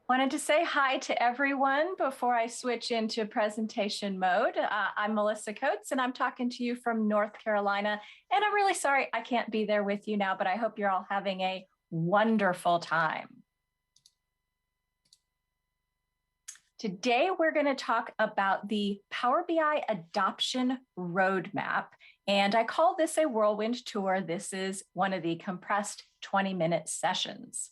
Wanted to say hi to everyone before I switch into presentation mode. I'm Melissa Coates, and I'm talking to you from North Carolina. And I'm really sorry I can't be there with you now, but I hope you're all having a wonderful time. Today, we're going to talk about the Power BI adoption roadmap. And I call this a whirlwind tour. This is one of the compressed 20-minute sessions.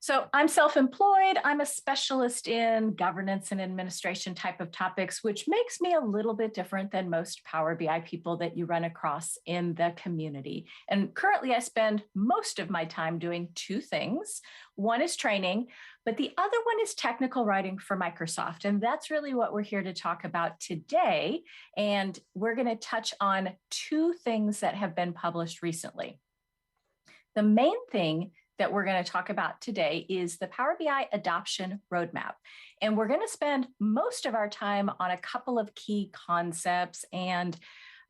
So I'm self-employed. I'm a specialist in governance and administration type of topics, which makes me a little bit different than most Power BI people that you run across in the community. And currently I spend most of my time doing two things. One is training, but the other one is technical writing for Microsoft. And that's really what we're here to talk about today. And we're going to touch on two things that have been published recently. The main thing that we're going to talk about today is the Power BI adoption roadmap. And we're going to spend most of our time on a couple of key concepts and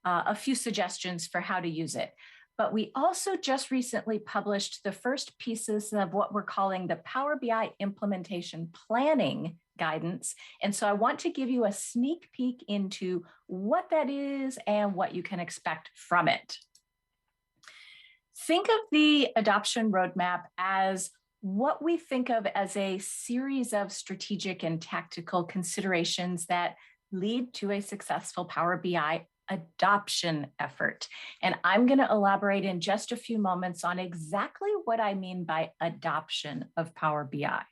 a few suggestions for how to use it. But we also just recently published the first pieces of what we're calling the Power BI implementation planning guidance. And so I want to give you a sneak peek into what that is and what you can expect from it. Think of the adoption roadmap as what we think of as a series of strategic and tactical considerations that lead to a successful Power BI adoption effort. And I'm going to elaborate in just a few moments on exactly what I mean by adoption of Power BI.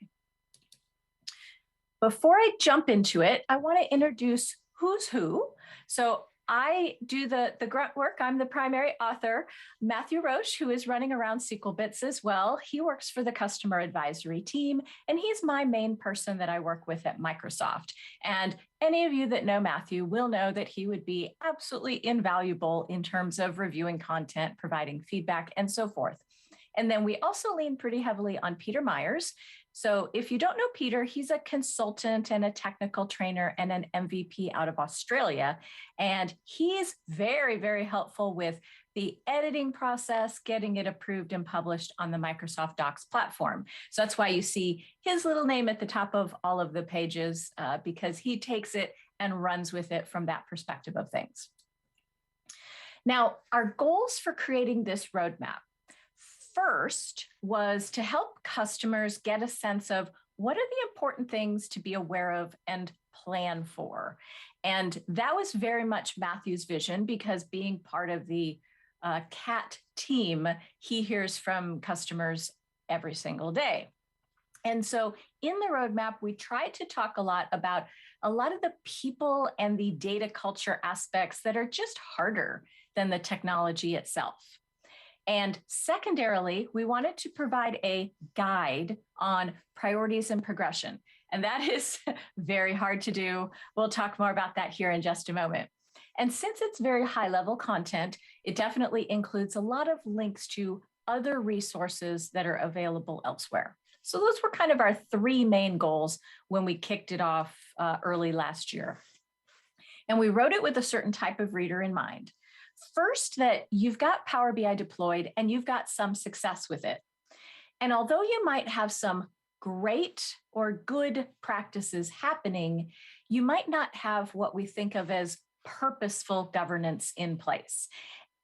Before I jump into it, I want to introduce who's who. So I do the grunt work. I'm the primary author. Matthew Roche, who is running around SQL Bits as well, he works for the customer advisory team, and he's my main person that I work with at Microsoft. And any of you that know Matthew will know that he would be absolutely invaluable in terms of reviewing content, providing feedback, and so forth. And then we also lean pretty heavily on Peter Myers. So if you don't know Peter, he's a consultant and a technical trainer and an MVP out of Australia. And he's very, very helpful with the editing process, getting it approved and published on the Microsoft Docs platform. So that's why you see his little name at the top of all of the pages, because he takes it and runs with it from that perspective of things. Now, our goals for creating this roadmap first was to help customers get a sense of what are the important things to be aware of and plan for. And that was very much Matthew's vision, because being part of the CAT team, he hears from customers every single day. And so in the roadmap, we tried to talk a lot about a lot of the people and the data culture aspects that are just harder than the technology itself. And secondarily, we wanted to provide a guide on priorities and progression. And that is very hard to do. We'll talk more about that here in just a moment. And since it's very high-level content, it definitely includes a lot of links to other resources that are available elsewhere. So those were kind of our three main goals when we kicked it off early last year. And we wrote it with a certain type of reader in mind. First, that you've got Power BI deployed and you've got some success with it. And although you might have some great or good practices happening, you might not have what we think of as purposeful governance in place.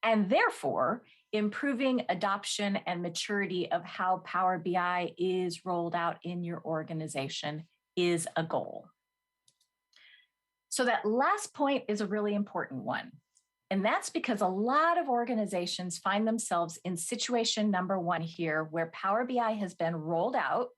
And therefore, improving adoption and maturity of how Power BI is rolled out in your organization is a goal. So that last point is a really important one. And that's because a lot of organizations find themselves in situation number one here, where Power BI has been rolled out,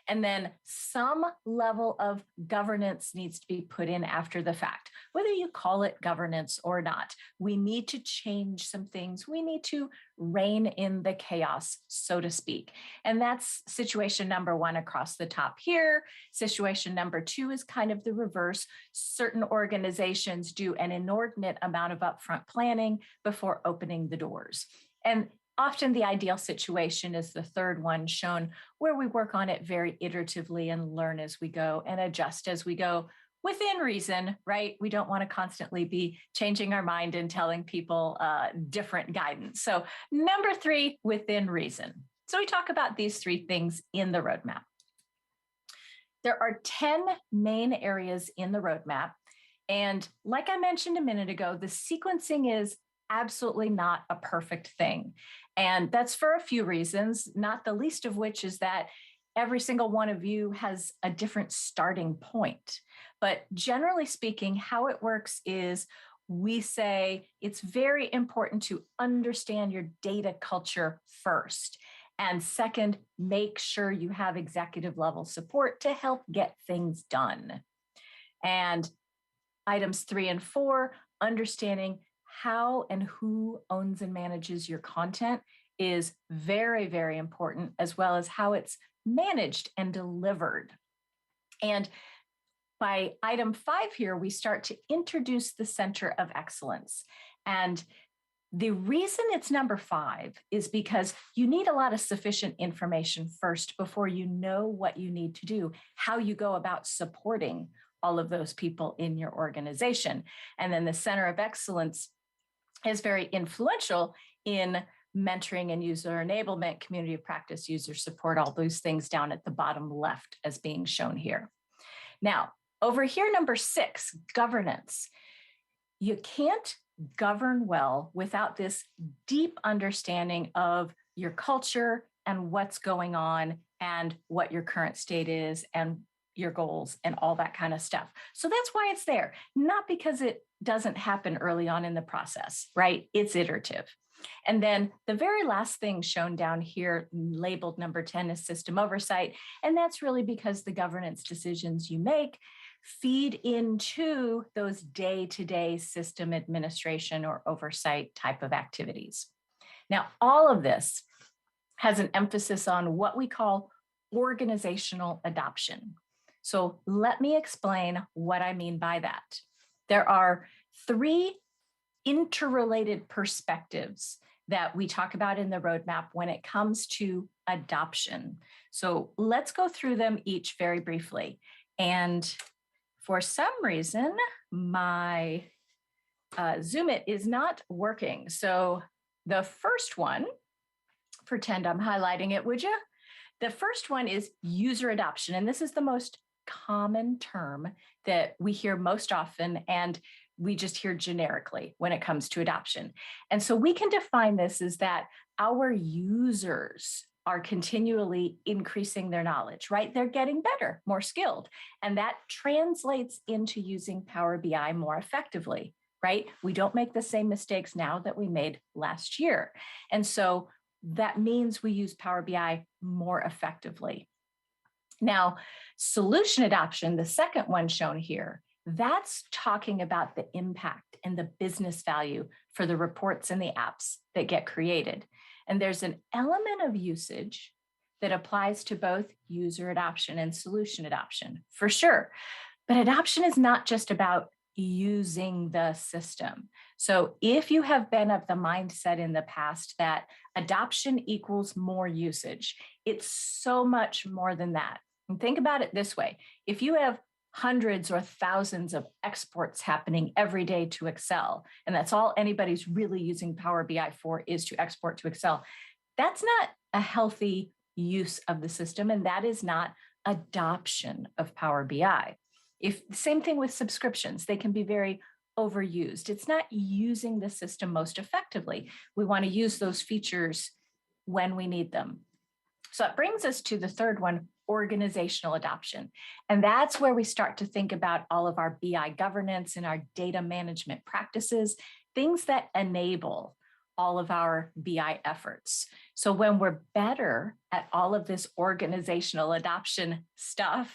and then some level of governance needs to be put in after the fact. Whether you call it governance or not, we need to change some things. We need to rein in the chaos, so to speak. And that's situation number one across the top here. Situation number two is kind of the reverse. Certain organizations do an inordinate amount of upfront planning before opening the doors. And often the ideal situation is the third one shown, where we work on it very iteratively and learn as we go and adjust as we go within reason, right? We don't want to constantly be changing our mind and telling people different guidance. So number three, within reason. So we talk about these three things in the roadmap. There are 10 main areas in the roadmap. And like I mentioned a minute ago, the sequencing is absolutely not a perfect thing. And that's for a few reasons, not the least of which is that every single one of you has a different starting point. But generally speaking, how it works is we say it's very important to understand your data culture first. And second, make sure you have executive level support to help get things done. And items 3 and 4, understanding how and who owns and manages your content is very, very important, as well as how it's managed and delivered. And by item 5 here, we start to introduce the center of excellence. And the reason it's number 5 is because you need a lot of sufficient information first before you know what you need to do, how you go about supporting all of those people in your organization. And then the center of excellence is very influential in mentoring and user enablement, community of practice, user support, all those things down at the bottom left as being shown here. Now, over here, number 6, governance. You can't govern well without this deep understanding of your culture and what's going on and what your current state is and your goals and all that kind of stuff. So that's why it's there, not because it doesn't happen early on in the process, right? It's iterative. And then the very last thing shown down here, labeled number 10, is system oversight. And that's really because the governance decisions you make feed into those day-to-day system administration or oversight type of activities. Now, all of this has an emphasis on what we call organizational adoption. So let me explain what I mean by that. There are 3 interrelated perspectives that we talk about in the roadmap when it comes to adoption. So let's go through them each very briefly. And for some reason, my Zoom It is not working. So the first one, pretend I'm highlighting it, would you? The first one is user adoption. And this is the most common term that we hear most often, and we just hear generically when it comes to adoption. And so we can define this as that our users are continually increasing their knowledge, right? They're getting better, more skilled. And that translates into using Power BI more effectively, right? We don't make the same mistakes now that we made last year. And so that means we use Power BI more effectively. Now, solution adoption, the second one shown here, that's talking about the impact and the business value for the reports and the apps that get created. And there's an element of usage that applies to both user adoption and solution adoption, for sure. But adoption is not just about using the system. So if you have been of the mindset in the past that adoption equals more usage, it's so much more than that. And think about it this way. If you have hundreds or thousands of exports happening every day to Excel, and that's all anybody's really using Power BI for is to export to Excel, that's not a healthy use of the system, and that is not adoption of Power BI. Same thing with subscriptions, they can be very overused. It's not using the system most effectively. We want to use those features when we need them. So it brings us to the third one, organizational adoption. And that's where we start to think about all of our BI governance and our data management practices, things that enable all of our BI efforts. So when we're better at all of this organizational adoption stuff,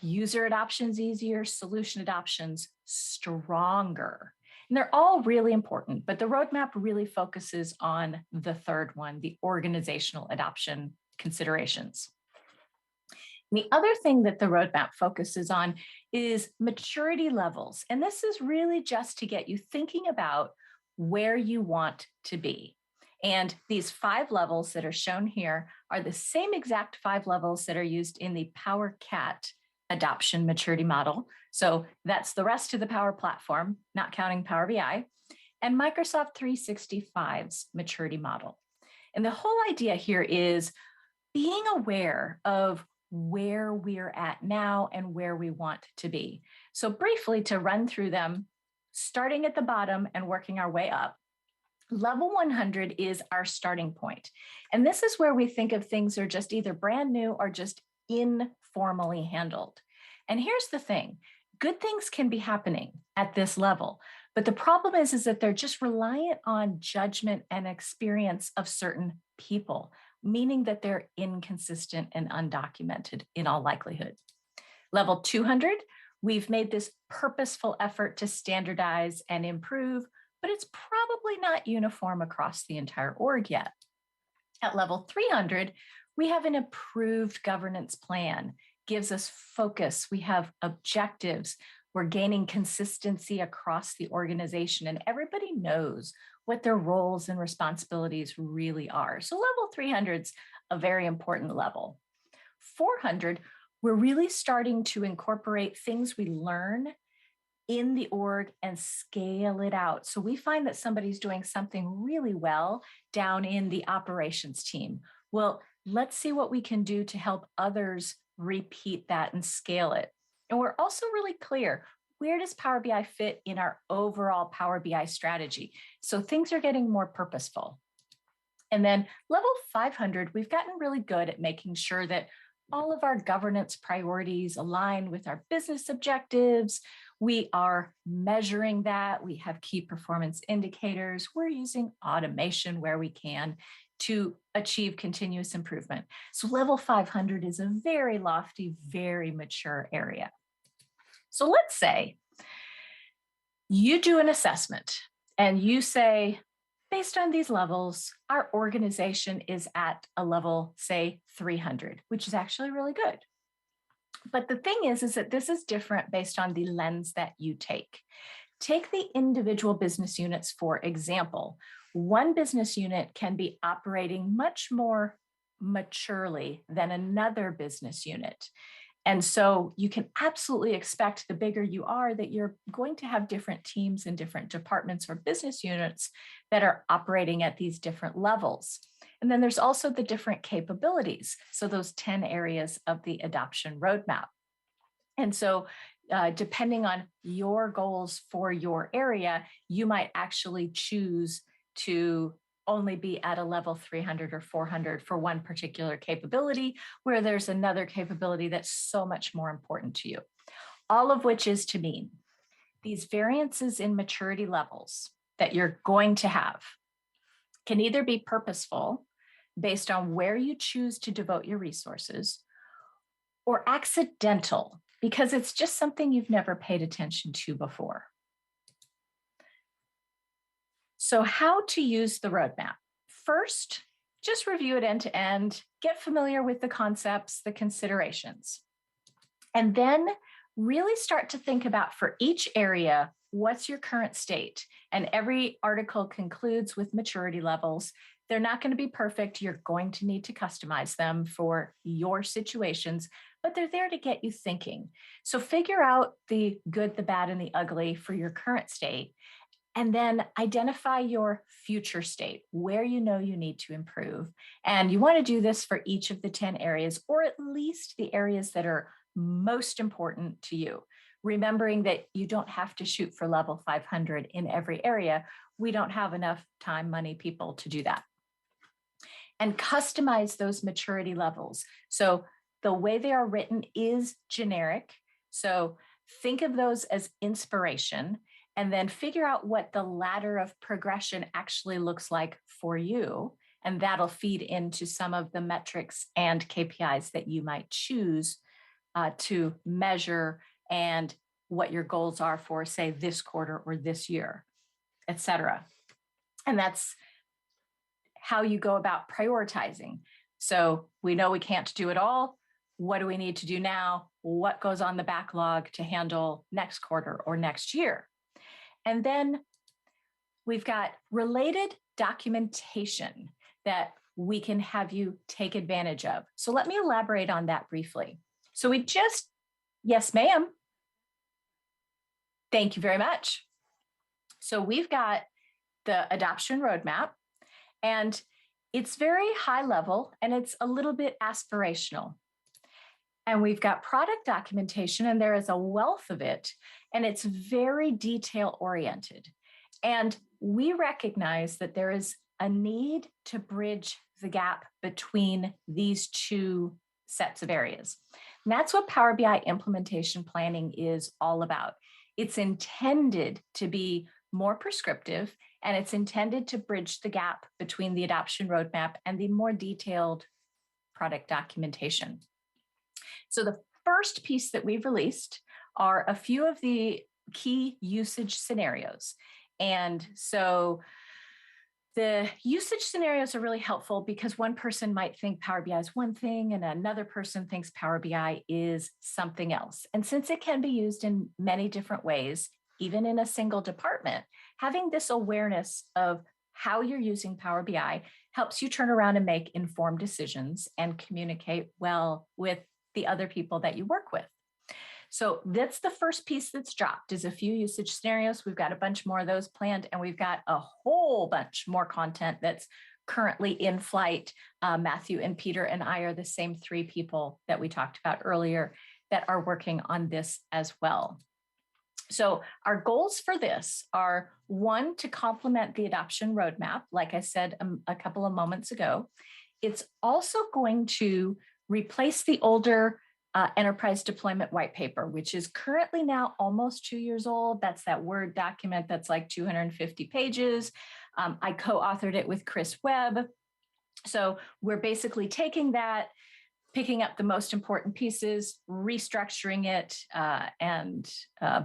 user adoption's easier, solution adoption's stronger. And they're all really important, but the roadmap really focuses on the third one, the organizational adoption considerations. And the other thing that the roadmap focuses on is maturity levels. And this is really just to get you thinking about where you want to be. And these 5 levels that are shown here are the same exact 5 levels that are used in the Power Cat adoption maturity model. So that's the rest of the Power Platform, not counting Power BI, and Microsoft 365's maturity model. And the whole idea here is being aware of where we're at now and where we want to be. So briefly to run through them, starting at the bottom and working our way up. Level 100 is our starting point. And this is where we think of things are just either brand new or just informally handled. And here's the thing, good things can be happening at this level. But the problem is that they're just reliant on judgment and experience of certain people, meaning that they're inconsistent and undocumented in all likelihood. Level 200, we've made this purposeful effort to standardize and improve, but it's probably not uniform across the entire org yet. At level 300, we have an approved governance plan, gives us focus, we have objectives, we're gaining consistency across the organization, and everybody knows what their roles and responsibilities really are. So level 300 is a very important level. 400, we're really starting to incorporate things we learn in the org and scale it out. So we find that somebody's doing something really well down in the operations team. Well, let's see what we can do to help others repeat that and scale it. And we're also really clear, where does Power BI fit in our overall Power BI strategy? So things are getting more purposeful. And then level 500, we've gotten really good at making sure that all of our governance priorities align with our business objectives. We are measuring that. We have key performance indicators. We're using automation where we can to achieve continuous improvement. So level 500 is a very lofty, very mature area. So let's say you do an assessment and you say, based on these levels, our organization is at a level, say, 300, which is actually really good. But the thing is that this is different based on the lens that you take. Take the individual business units, for example. One business unit can be operating much more maturely than another business unit. And so you can absolutely expect the bigger you are that you're going to have different teams and different departments or business units that are operating at these different levels. And then there's also the different capabilities. So those 10 areas of the adoption roadmap. And so depending on your goals for your area, you might actually choose to only be at a level 300 or 400 for one particular capability, where there's another capability that's so much more important to you. All of which is to mean these variances in maturity levels that you're going to have can either be purposeful based on where you choose to devote your resources, or accidental because it's just something you've never paid attention to before. So how to use the roadmap. First, just review it end to end, get familiar with the concepts, the considerations, and then really start to think about for each area, what's your current state? And every article concludes with maturity levels. They're not going to be perfect. You're going to need to customize them for your situations, but they're there to get you thinking. So figure out the good, the bad, and the ugly for your current state. And then identify your future state, where you know you need to improve. And you want to do this for each of the 10 areas, or at least the areas that are most important to you. Remembering that you don't have to shoot for level 500 in every area. We don't have enough time, money, people to do that. And customize those maturity levels. So the way they are written is generic. So think of those as inspiration, and then figure out what the ladder of progression actually looks like for you. And that'll feed into some of the metrics and KPIs that you might choose to measure and what your goals are for, say, this quarter or this year, et cetera. And that's how you go about prioritizing. So we know we can't do it all. What do we need to do now? What goes on the backlog to handle next quarter or next year? And then we've got related documentation that we can have you take advantage of. So let me elaborate on that briefly. So yes, ma'am. Thank you very much. So we've got the adoption roadmap, and It's very high level and it's a little bit aspirational. And we've got product documentation, and there is a wealth of it, and it's very detail oriented. And we recognize that there is a need to bridge the gap between these two sets of areas. And that's what Power BI implementation planning is all about. It's intended to be more prescriptive, and it's intended to bridge the gap between the adoption roadmap and the more detailed product documentation. So the first piece that we've released are a few of the key usage scenarios. And so the usage scenarios are really helpful because one person might think Power BI is one thing and another person thinks Power BI is something else. And since it can be used in many different ways, even in a single department, having this awareness of how you're using Power BI helps you turn around and make informed decisions and communicate well with the other people that you work with. So that's the first piece that's dropped is a few usage scenarios. We've got a bunch more of those planned, and we've got a whole bunch more content that's currently in flight. Matthew and Peter and I are the same three people that we talked about earlier that are working on this as well. So our goals for this are, one, to complement the adoption roadmap, like I said a couple of moments ago. It's also going to replace the older enterprise deployment white paper, which is currently now almost 2 years old. That's that Word document that's like 250 pages. I co-authored it with Chris Webb. So we're basically taking that, picking up the most important pieces, restructuring it, and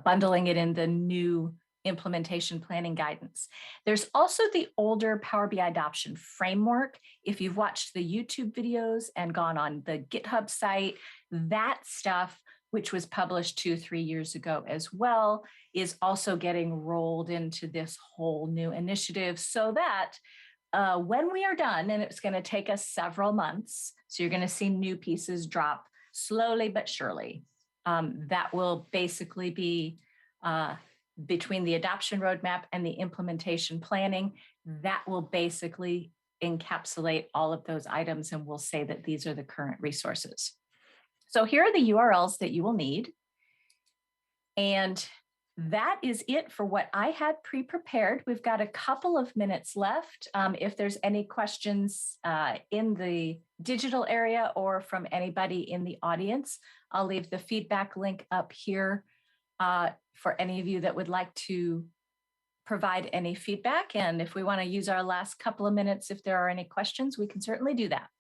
bundling it in the new implementation planning guidance. There's also the older Power BI adoption framework. If you've watched the YouTube videos and gone on the GitHub site, that stuff, which was published 2-3 years ago as well, is also getting rolled into this whole new initiative so that when we are done, and it's going to take us several months, so you're going to see new pieces drop slowly but surely. That will basically be between the adoption roadmap and the implementation planning. That will basically encapsulate all of those items, and we'll say that these are the current resources. So here are the URLs that you will need. And that is it for what I had pre-prepared. We've got a couple of minutes left. If there's any questions in the digital area or from anybody in the audience, I'll leave the feedback link up here for any of you that would like to provide any feedback. And if we want to use our last couple of minutes, if there are any questions, we can certainly do that.